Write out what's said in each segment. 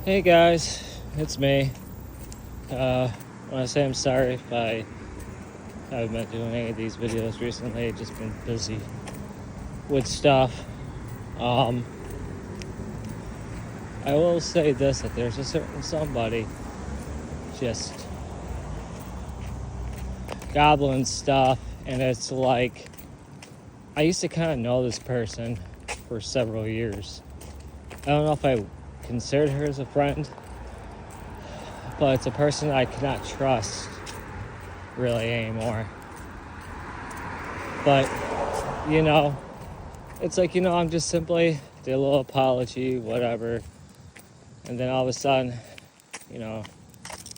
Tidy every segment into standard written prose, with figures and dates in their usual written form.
Hey guys, it's me. I want to say I'm sorry if I haven't been doing any of these videos recently. I've just been busy with stuff. I will say this, that there's a certain somebody just gobbling stuff, and it's like, I used to kind of know this person for several years. I don't know if I considered her as a friend, but it's a person I cannot trust really anymore. But, it's like, I'm just simply did a little apology, whatever. And then all of a sudden,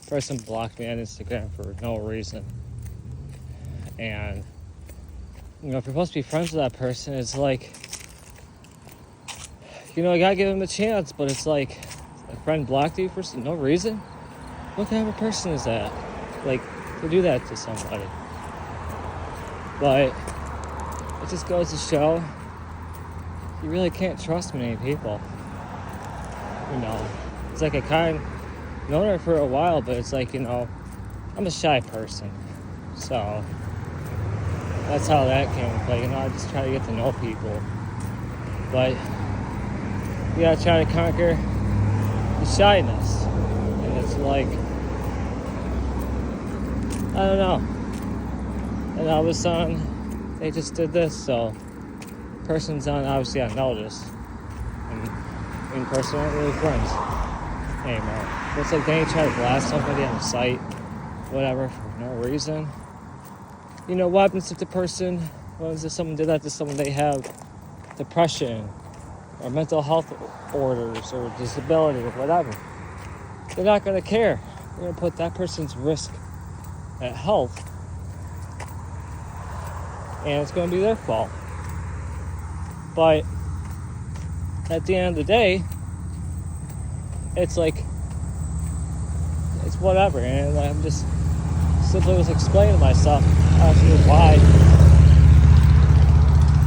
person blocked me on Instagram for no reason. And, if you're supposed to be friends with that person, it's like, I gotta give him a chance, but it's like, a friend blocked you for no reason? What kind of a person is that? Like, to do that to somebody. But it just goes to show you really can't trust many people. It's like I known her for a while, but it's like, I'm a shy person. So that's how that came. But, I just try to get to know people. But you gotta try to conquer the shyness. And it's like, I don't know. And all of a sudden, they just did this, so person's obviously on notice. And in person aren't really friends anymore. But it's like then you try to blast somebody on the site, whatever, for no reason. What happens if if someone did that to someone, they have depression or mental health orders or disability or whatever? They're not going to care. They're going to put that person's risk at health, and it's going to be their fault. But at the end of the day, it's like, it's whatever. And I'm just simply was explaining to myself actually why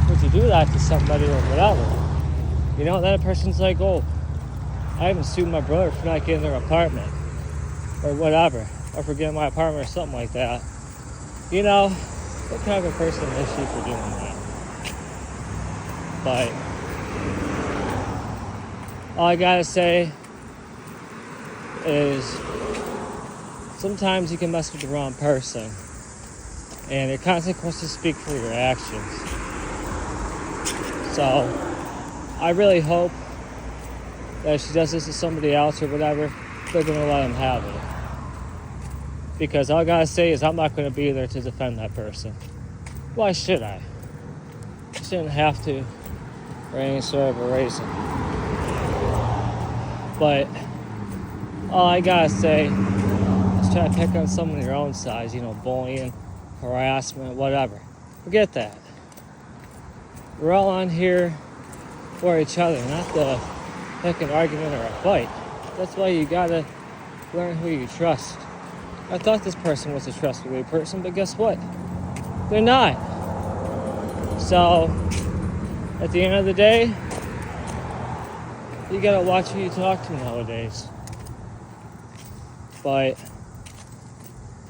would you do that to somebody or whatever. Then a person's like, oh, I haven't sued my brother for not getting their apartment or whatever, or for getting my apartment or something like that. What kind of a person is she for doing that? But all I gotta say is sometimes you can mess with the wrong person, and your consequences speak for your actions. So I really hope that if she does this to somebody else or whatever, they're gonna let them have it. Because all I gotta say is I'm not gonna be there to defend that person. Why should I? I shouldn't have to for any sort of a reason. But all I gotta say is try to pick on someone your own size, bullying, harassment, whatever. Forget that. We're all on here for each other, not to pick an argument or a fight. That's why you gotta learn who you trust. I thought this person was a trustworthy person, but guess what? They're not. So, at the end of the day, you gotta watch who you talk to nowadays. But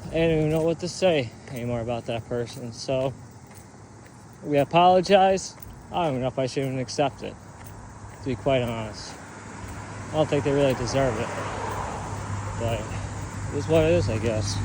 I don't even know what to say anymore about that person. So, we apologize. I don't even know if I should even accept it, to be quite honest. I don't think they really deserve it. But it is what it is, I guess.